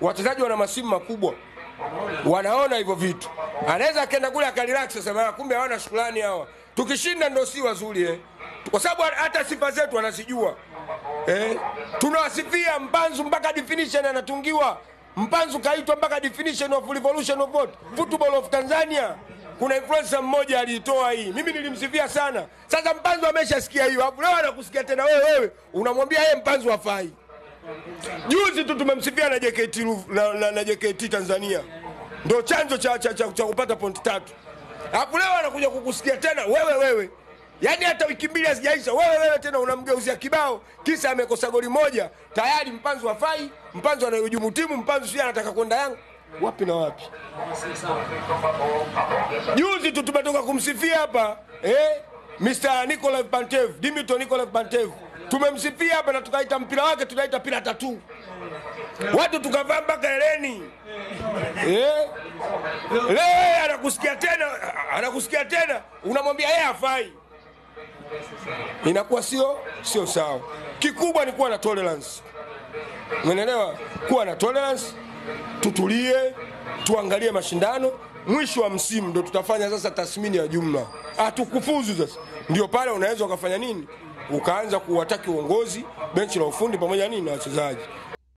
wachezaji wana masimu makubwa, wanaona hivyo vitu. Anaweza akaenda kule akarelax sasa, kumbe hawana shukrani hawa. Tukishinda ndio si wazuri kwa sababu hata sifa zetu wanasijua. Tunawasifia Mpanzu mpaka definition anatungiwa. Mpanzu kaitwa mpaka definition of revolution of what? Football of Tanzania. Kuna influencer mmoja aliitoa hii. Mimi nilimsifia sana. Sasa Mpanzu ameshasikia hiyo. Hapo leo anakusikia tena wewe unamwambia yeye Mpanzu hafai. Juzi tu tumemsifia na JKT na JKT Tanzania. Ndio chanzo cha kupata point 3. Hapo leo anakuja kukusikia tena wewe. Yaani hata wiki mbili hazijaisha wewe tena unamgeuzia kibao kisa amekosa goli moja. Tayari Mpanzu hafai, Mpanzu anahujumu timu, Mpanzu si anataka kwenda Yanga. Wapi na wapi? Juzi tu tumetoka kumsifia hapa Mr. Nicolas Pantev, Dimitro Nicolas Pantev. Tumemsifia hapa na tukaita mpira wake tunaita pila tatu. Watu tukavaa mpaka heleni. Leo anakusikia tena unamwambia yeye hafai. Inakuwa sio sawa. Kikubwa ni kuwa na tolerance. Umeelewa? Kuwa na tolerance, tutulie, tuangalie mashindano, mwisho wa msimu ndio tutafanya sasa tathmini ya jumla. Tukufuzu sasa. Ndio pale unaweza ukafanya nini? Ukaanza kuwataki uongozi, benchi la ufundi pamoja na wachezaji.